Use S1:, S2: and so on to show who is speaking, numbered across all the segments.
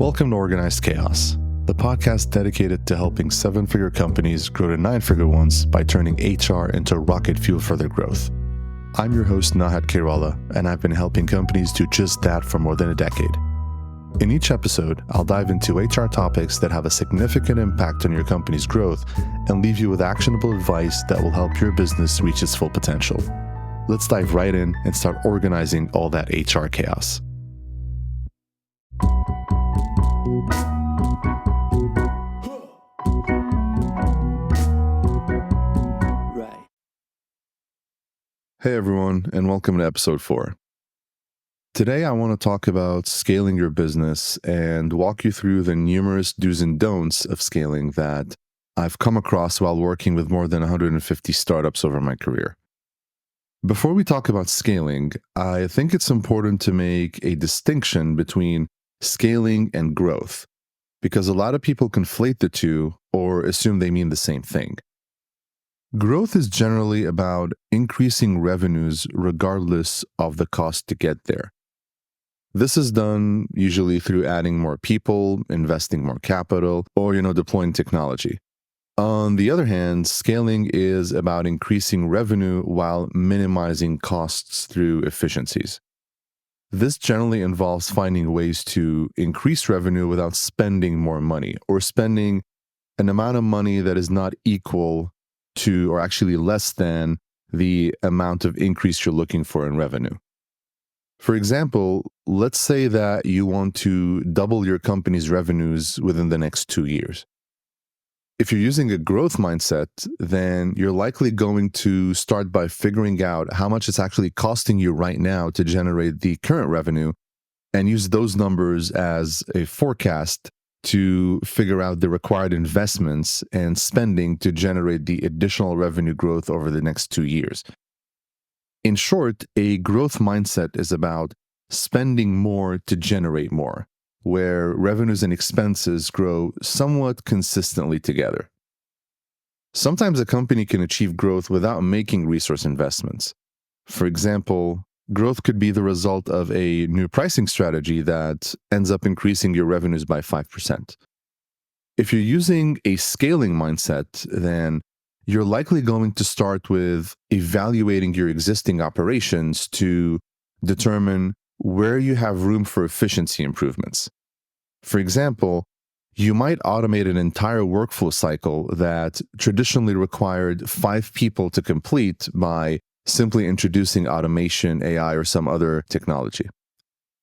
S1: Welcome to Organized Chaos, the podcast dedicated to helping seven-figure companies grow to nine-figure ones by turning HR into rocket fuel for their growth. I'm your host, Nahat Kairala, and I've been helping companies do just that for more than a decade. In each episode, I'll dive into HR topics that have a significant impact on your company's growth and leave you with actionable advice that will help your business reach its full potential. Let's dive right in and start organizing all that HR chaos. Hey everyone, and welcome to episode 4. Today I want to talk about scaling your business and walk you through the numerous do's and don'ts of scaling that I've come across while working with more than 150 startups over my career. Before we talk about scaling, I think it's important to make a distinction between scaling and growth, because a lot of people conflate the two or assume they mean the same thing. Growth is generally about increasing revenues regardless of the cost to get there. This is done usually through adding more people, investing more capital, or deploying technology. On the other hand, scaling is about increasing revenue while minimizing costs through efficiencies. This generally involves finding ways to increase revenue without spending more money, or spending an amount of money that is not equal to, or actually less than, the amount of increase you're looking for in revenue. For example, let's say that you want to double your company's revenues within the next 2 years. If you're using a growth mindset, then you're likely going to start by figuring out how much it's actually costing you right now to generate the current revenue and use those numbers as a forecast to figure out the required investments and spending to generate the additional revenue growth over the next 2 years. In short, a growth mindset is about spending more to generate more, where revenues and expenses grow somewhat consistently together. Sometimes a company can achieve growth without making resource investments. For example, growth could be the result of a new pricing strategy that ends up increasing your revenues by 5%. If you're using a scaling mindset, then you're likely going to start with evaluating your existing operations to determine where you have room for efficiency improvements. For example, you might automate an entire workflow cycle that traditionally required 5 people to complete by simply introducing automation, AI, or some other technology.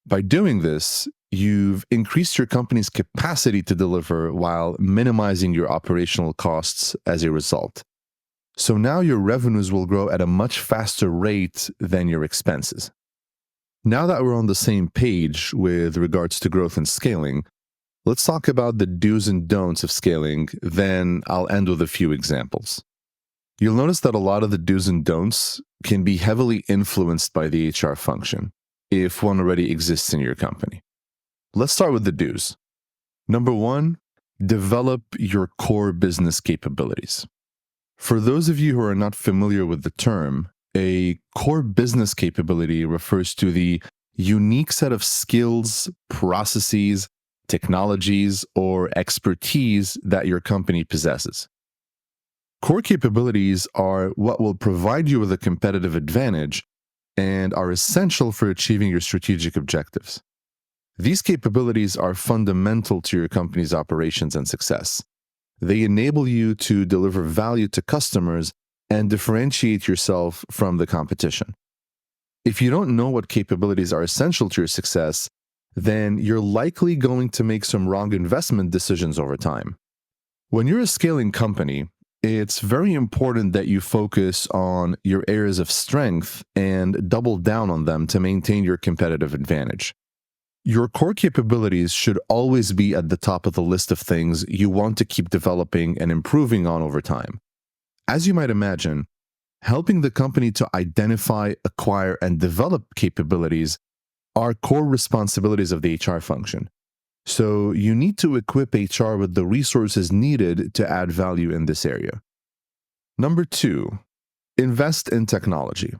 S1: By doing this, you've increased your company's capacity to deliver while minimizing your operational costs as a result. So now your revenues will grow at a much faster rate than your expenses. Now that we're on the same page with regards to growth and scaling, let's talk about the do's and don'ts of scaling, then I'll end with a few examples. You'll notice that a lot of the do's and don'ts can be heavily influenced by the HR function, if one already exists in your company. Let's start with the do's. Number 1, develop your core business capabilities. For those of you who are not familiar with the term, a core business capability refers to the unique set of skills, processes, technologies, or expertise that your company possesses. Core capabilities are what will provide you with a competitive advantage and are essential for achieving your strategic objectives. These capabilities are fundamental to your company's operations and success. They enable you to deliver value to customers and differentiate yourself from the competition. If you don't know what capabilities are essential to your success, then you're likely going to make some wrong investment decisions over time. When you're a scaling company, it's very important that you focus on your areas of strength and double down on them to maintain your competitive advantage. Your core capabilities should always be at the top of the list of things you want to keep developing and improving on over time. As you might imagine, helping the company to identify, acquire, and develop capabilities are core responsibilities of the HR function. So you need to equip HR with the resources needed to add value in this area. Number 2, invest in technology.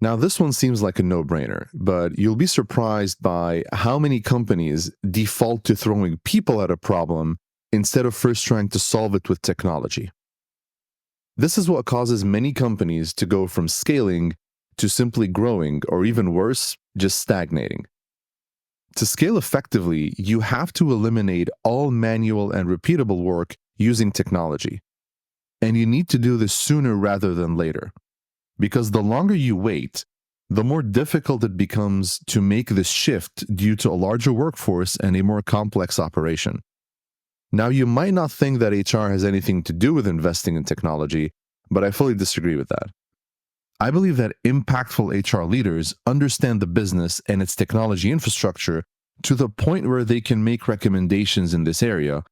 S1: Now, this one seems like a no-brainer, but you'll be surprised by how many companies default to throwing people at a problem instead of first trying to solve it with technology. This is what causes many companies to go from scaling to simply growing, or even worse, just stagnating. To scale effectively, you have to eliminate all manual and repeatable work using technology. And you need to do this sooner rather than later, because the longer you wait, the more difficult it becomes to make this shift due to a larger workforce and a more complex operation. Now, you might not think that HR has anything to do with investing in technology, but I fully disagree with that. I believe that impactful HR leaders understand the business and its technology infrastructure to the point where they can make recommendations in this area,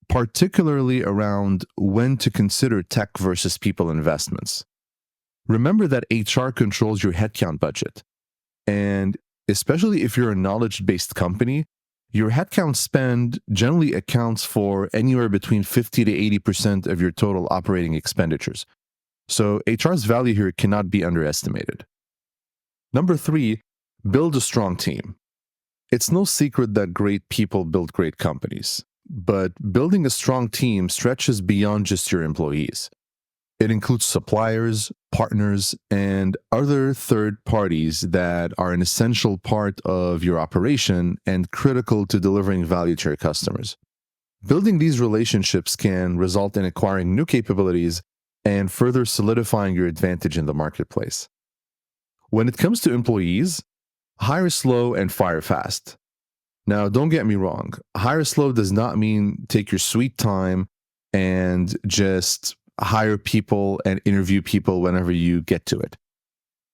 S1: particularly around when to consider tech versus people investments. Remember that HR controls your headcount budget. And especially if you're a knowledge-based company, your headcount spend generally accounts for anywhere between 50 to 80% of your total operating expenditures. So HR's value here cannot be underestimated. Number 3, build a strong team. It's no secret that great people build great companies, but building a strong team stretches beyond just your employees. It includes suppliers, partners, and other third parties that are an essential part of your operation and critical to delivering value to your customers. Building these relationships can result in acquiring new capabilities and further solidifying your advantage in the marketplace. When it comes to employees, hire slow and fire fast. Now, don't get me wrong, hire slow does not mean take your sweet time and just hire people and interview people whenever you get to it.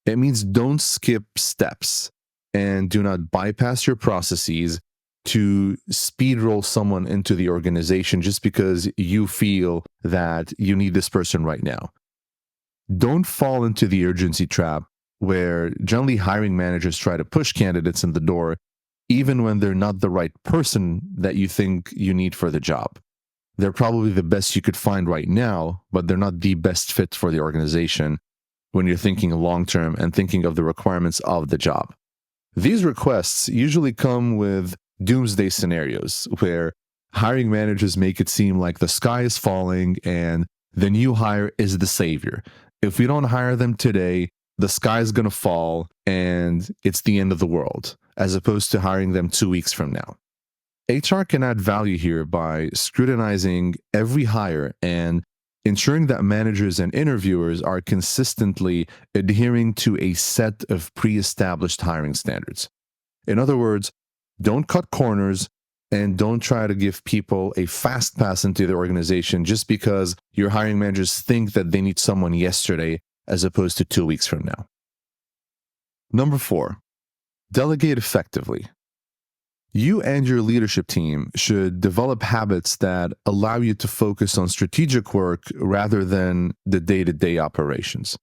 S1: It means don't skip steps and do not bypass your processes to speed roll someone into the organization just because you feel that you need this person right now. Don't fall into the urgency trap where generally hiring managers try to push candidates in the door even when they're not the right person that you think you need for the job. They're probably the best you could find right now, but they're not the best fit for the organization when you're thinking long-term and thinking of the requirements of the job. These requests usually come with doomsday scenarios where hiring managers make it seem like the sky is falling and the new hire is the savior. If we don't hire them today, the sky is going to fall and it's the end of the world, as opposed to hiring them 2 weeks from now. HR can add value here by scrutinizing every hire and ensuring that managers and interviewers are consistently adhering to a set of pre-established hiring standards. In other words, don't cut corners and don't try to give people a fast pass into the organization just because your hiring managers think that they need someone yesterday as opposed to 2 weeks from now. Number 4, delegate effectively. You and your leadership team should develop habits that allow you to focus on strategic work rather than the day-to-day operations.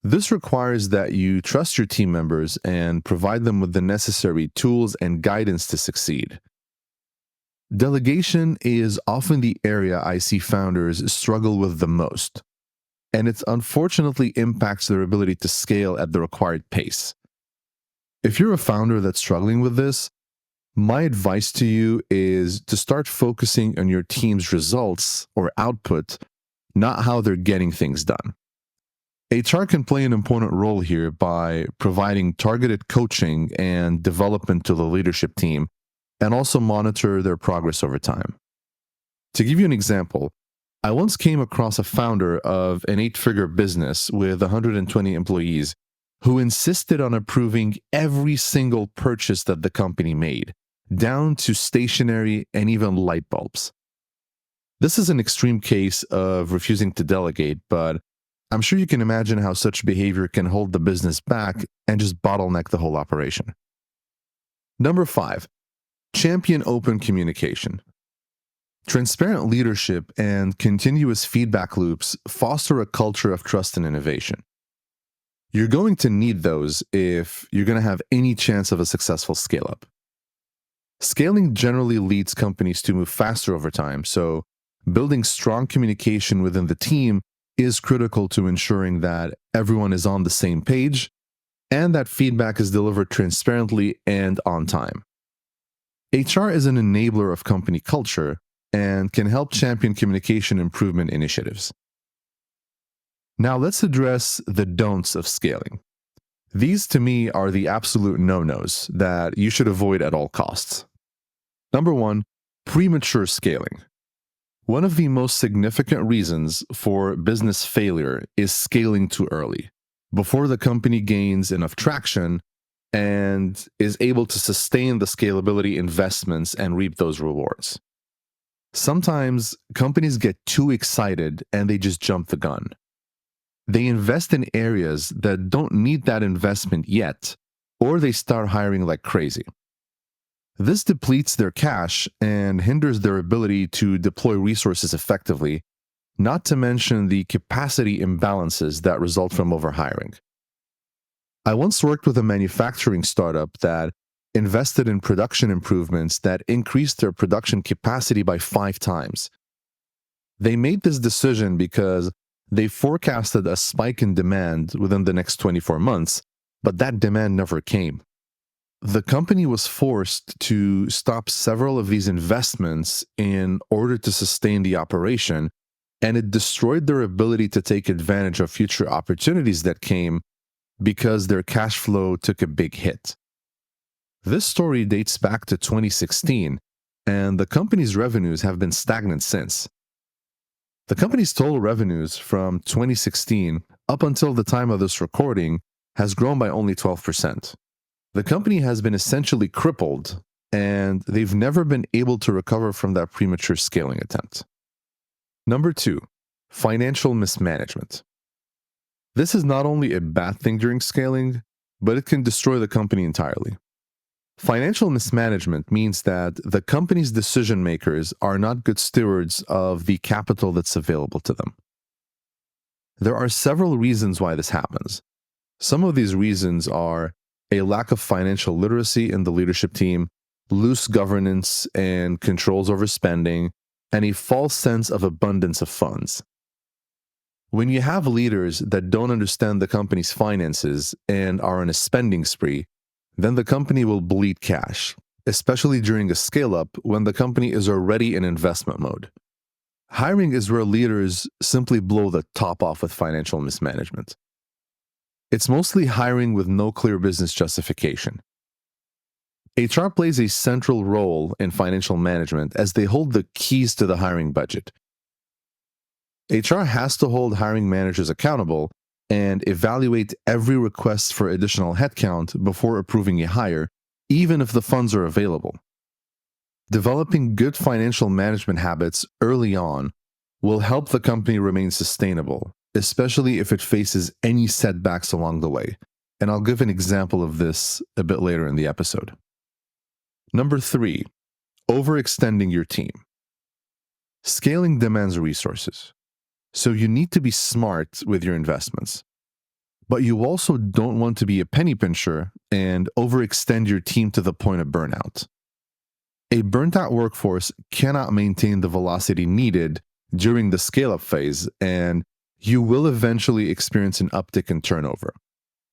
S1: This requires that you trust your team members and provide them with the necessary tools and guidance to succeed. Delegation is often the area I see founders struggle with the most, and it unfortunately impacts their ability to scale at the required pace. If you're a founder that's struggling with this, my advice to you is to start focusing on your team's results or output, not how they're getting things done. HR can play an important role here by providing targeted coaching and development to the leadership team, and also monitor their progress over time. To give you an example, I once came across a founder of an 8-figure business with 120 employees who insisted on approving every single purchase that the company made, down to stationery and even light bulbs. This is an extreme case of refusing to delegate, but I'm sure you can imagine how such behavior can hold the business back and just bottleneck the whole operation. Number 5, champion open communication. Transparent leadership and continuous feedback loops foster a culture of trust and innovation. You're going to need those if you're going to have any chance of a successful scale-up. Scaling generally leads companies to move faster over time, so building strong communication within the team is critical to ensuring that everyone is on the same page and that feedback is delivered transparently and on time. HR is an enabler of company culture and can help champion communication improvement initiatives. Now let's address the don'ts of scaling. These to me are the absolute no-nos that you should avoid at all costs. Number one, premature scaling. One of the most significant reasons for business failure is scaling too early, before the company gains enough traction and is able to sustain the scalability investments and reap those rewards. Sometimes companies get too excited and they just jump the gun. They invest in areas that don't need that investment yet, or they start hiring like crazy. This depletes their cash and hinders their ability to deploy resources effectively, not to mention the capacity imbalances that result from overhiring. I once worked with a manufacturing startup that invested in production improvements that increased their production capacity by 5 times. They made this decision because they forecasted a spike in demand within the next 24 months, but that demand never came. The company was forced to stop several of these investments in order to sustain the operation, and it destroyed their ability to take advantage of future opportunities that came because their cash flow took a big hit. This story dates back to 2016, and the company's revenues have been stagnant since. The company's total revenues from 2016 up until the time of this recording has grown by only 12%. The company has been essentially crippled, and they've never been able to recover from that premature scaling attempt. Number 2, financial mismanagement. This is not only a bad thing during scaling, but it can destroy the company entirely. Financial mismanagement means that the company's decision makers are not good stewards of the capital that's available to them. There are several reasons why this happens. Some of these reasons are a lack of financial literacy in the leadership team, loose governance and controls over spending, and a false sense of abundance of funds. When you have leaders that don't understand the company's finances and are on a spending spree, then the company will bleed cash, especially during a scale-up when the company is already in investment mode. Hiring is where leaders simply blow the top off with financial mismanagement. It's mostly hiring with no clear business justification. HR plays a central role in financial management as they hold the keys to the hiring budget. HR has to hold hiring managers accountable and evaluate every request for additional headcount before approving a hire, even if the funds are available. Developing good financial management habits early on will help the company remain sustainable, especially if it faces any setbacks along the way. And I'll give an example of this a bit later in the episode. Number 3, overextending your team. Scaling demands resources, so you need to be smart with your investments. But you also don't want to be a penny pincher and overextend your team to the point of burnout. A burnt-out workforce cannot maintain the velocity needed during the scale-up phase, and you will eventually experience an uptick in turnover,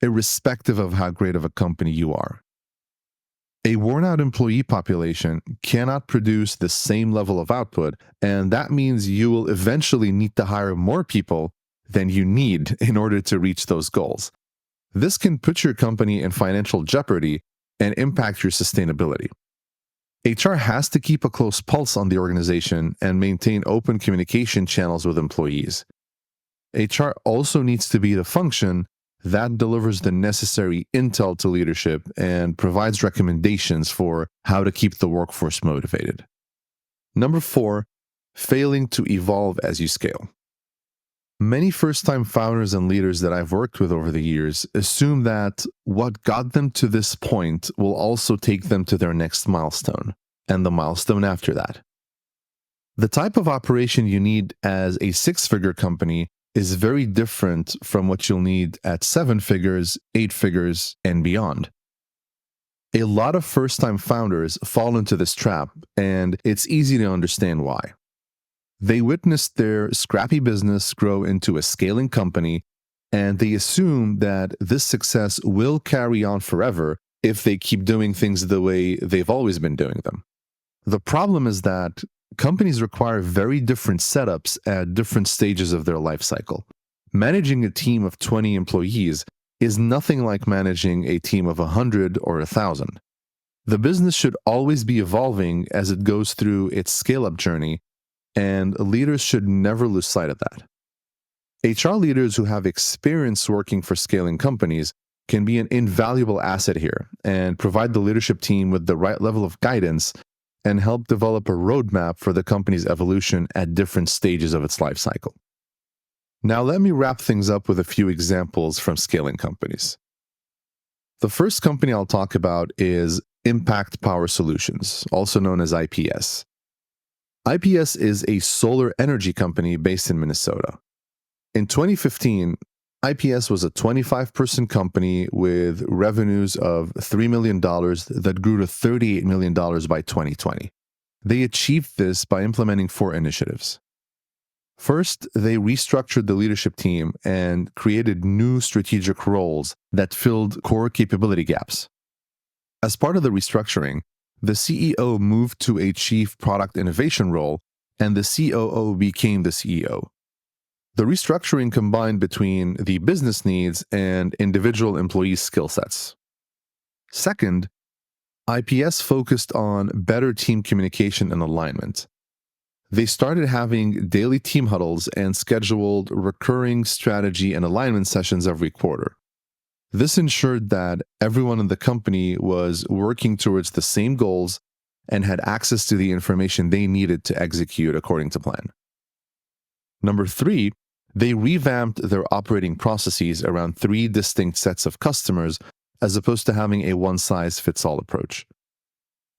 S1: irrespective of how great of a company you are. A worn-out employee population cannot produce the same level of output, and that means you will eventually need to hire more people than you need in order to reach those goals. This can put your company in financial jeopardy and impact your sustainability. HR has to keep a close pulse on the organization and maintain open communication channels with employees. HR also needs to be the function that delivers the necessary intel to leadership and provides recommendations for how to keep the workforce motivated. Number 4, failing to evolve as you scale. Many first-time founders and leaders that I've worked with over the years assume that what got them to this point will also take them to their next milestone, and the milestone after that. The type of operation you need as a 6-figure company is very different from what you'll need at 7 figures, 8 figures, and beyond. A lot of first-time founders fall into this trap, and it's easy to understand why. They witnessed their scrappy business grow into a scaling company, and they assume that this success will carry on forever if they keep doing things the way they've always been doing them. The problem is that companies require very different setups at different stages of their life cycle. Managing a team of 20 employees is nothing like managing a team of 100 or 1,000. The business should always be evolving as it goes through its scale-up journey, and leaders should never lose sight of that. HR leaders who have experience working for scaling companies can be an invaluable asset here and provide the leadership team with the right level of guidance and help develop a roadmap for the company's evolution at different stages of its life cycle. Now, let me wrap things up with a few examples from scaling companies. The first company I'll talk about is Impact Power Solutions, also known as IPS. IPS is a solar energy company based in Minnesota. In 2015, IPS was a 25-person company with revenues of $3 million that grew to $38 million by 2020. They achieved this by implementing 4 initiatives. First, they restructured the leadership team and created new strategic roles that filled core capability gaps. As part of the restructuring, the CEO moved to a chief product innovation role, and the COO became the CEO. The restructuring combined between the business needs and individual employee skill sets. Second, IPS focused on better team communication and alignment. They started having daily team huddles and scheduled recurring strategy and alignment sessions every quarter. This ensured that everyone in the company was working towards the same goals and had access to the information they needed to execute according to plan. Number 3, they revamped their operating processes around 3 distinct sets of customers as opposed to having a one-size-fits-all approach.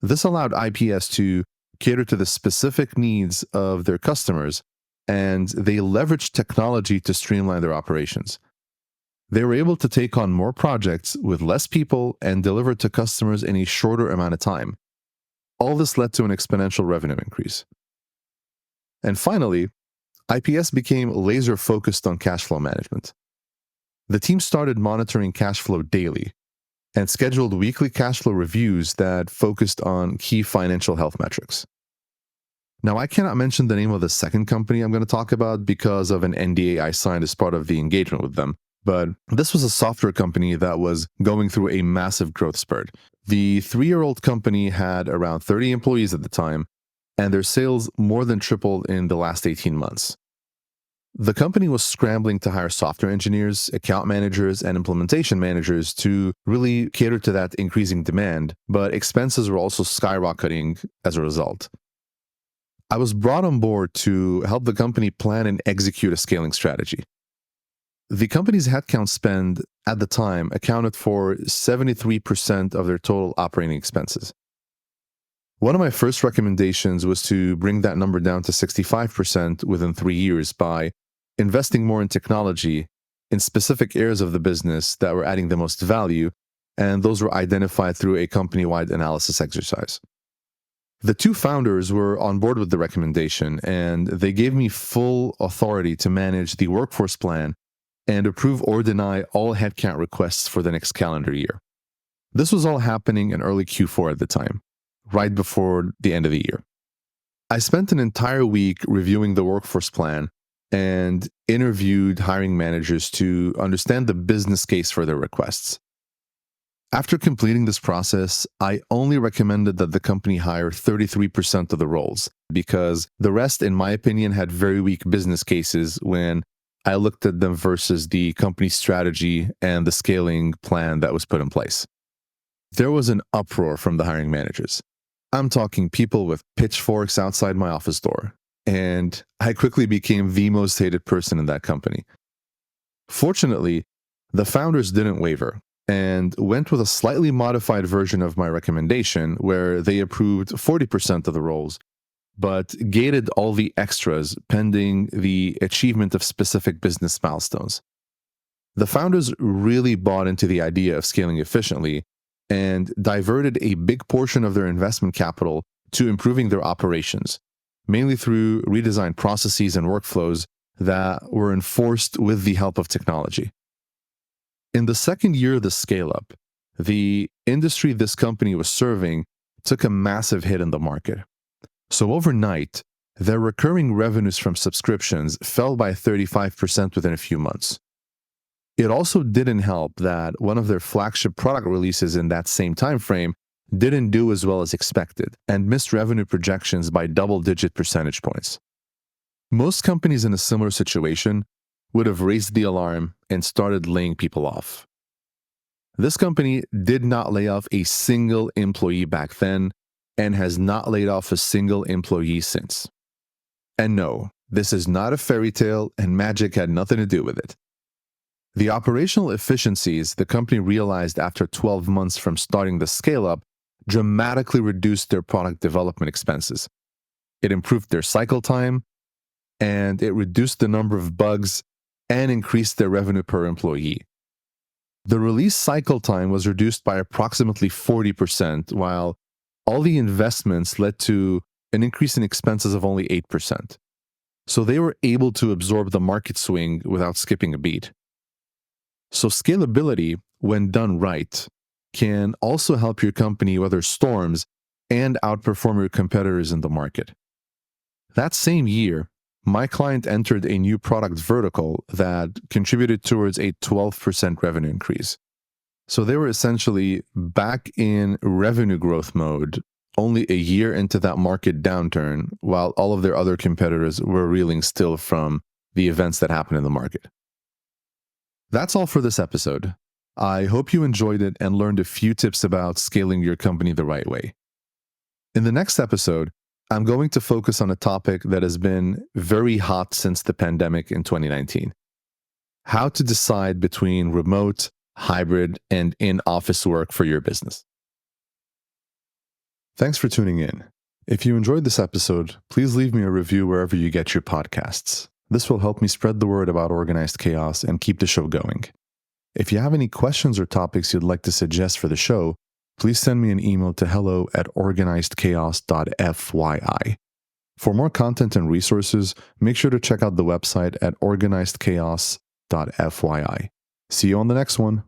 S1: This allowed IPS to cater to the specific needs of their customers, and they leveraged technology to streamline their operations. They were able to take on more projects with less people and deliver to customers in a shorter amount of time. All this led to an exponential revenue increase. And finally, IPS became laser-focused on cash flow management. The team started monitoring cash flow daily and scheduled weekly cash flow reviews that focused on key financial health metrics. Now, I cannot mention the name of the second company I'm going to talk about because of an NDA I signed as part of the engagement with them, but this was a software company that was going through a massive growth spurt. The 3-year-old company had around 30 employees at the time, and their sales more than tripled in the last 18 months. The company was scrambling to hire software engineers, account managers, and implementation managers to really cater to that increasing demand, but expenses were also skyrocketing as a result. I was brought on board to help the company plan and execute a scaling strategy. The company's headcount spend at the time accounted for 73% of their total operating expenses. One of my first recommendations was to bring that number down to 65% within 3 years by investing more in technology in specific areas of the business that were adding the most value, and those were identified through a company-wide analysis exercise. The 2 founders were on board with the recommendation, and they gave me full authority to manage the workforce plan and approve or deny all headcount requests for the next calendar year. This was all happening in early Q4 at the time, right before the end of the year. I spent an entire week reviewing the workforce plan and interviewed hiring managers to understand the business case for their requests. After completing this process, I only recommended that the company hire 33% of the roles because the rest, in my opinion, had very weak business cases when I looked at them versus the company's strategy and the scaling plan that was put in place. There was an uproar from the hiring managers. I'm talking people with pitchforks outside my office door, and I quickly became the most hated person in that company. Fortunately, the founders didn't waver and went with a slightly modified version of my recommendation where they approved 40% of the roles, but gated all the extras pending the achievement of specific business milestones. The founders really bought into the idea of scaling efficiently and diverted a big portion of their investment capital to improving their operations, mainly through redesigned processes and workflows that were enforced with the help of technology. In the second year of the scale-up, the industry this company was serving took a massive hit in the market. So overnight, their recurring revenues from subscriptions fell by 35% within a few months. It also didn't help that one of their flagship product releases in that same time frame didn't do as well as expected and missed revenue projections by double-digit percentage points. Most companies in a similar situation would have raised the alarm and started laying people off. This company did not lay off a single employee back then and has not laid off a single employee since. And no, this is not a fairy tale, and magic had nothing to do with it. The operational efficiencies the company realized after 12 months from starting the scale-up dramatically reduced their product development expenses. It improved their cycle time, and it reduced the number of bugs and increased their revenue per employee. The release cycle time was reduced by approximately 40%, while all the investments led to an increase in expenses of only 8%. So they were able to absorb the market swing without skipping a beat. So scalability, when done right, can also help your company weather storms and outperform your competitors in the market. That same year, my client entered a new product vertical that contributed towards a 12% revenue increase. So they were essentially back in revenue growth mode only a year into that market downturn, while all of their other competitors were reeling still from the events that happened in the market. That's all for this episode. I hope you enjoyed it and learned a few tips about scaling your company the right way. In the next episode, I'm going to focus on a topic that has been very hot since the pandemic in 2019. How to decide between remote, hybrid, and in-office work for your business. Thanks for tuning in. If you enjoyed this episode, please leave me a review wherever you get your podcasts. This will help me spread the word about Organized Chaos and keep the show going. If you have any questions or topics you'd like to suggest for the show, please send me an email to hello@organizedchaos.fyi. For more content and resources, make sure to check out the website at organizedchaos.fyi. See you on the next one.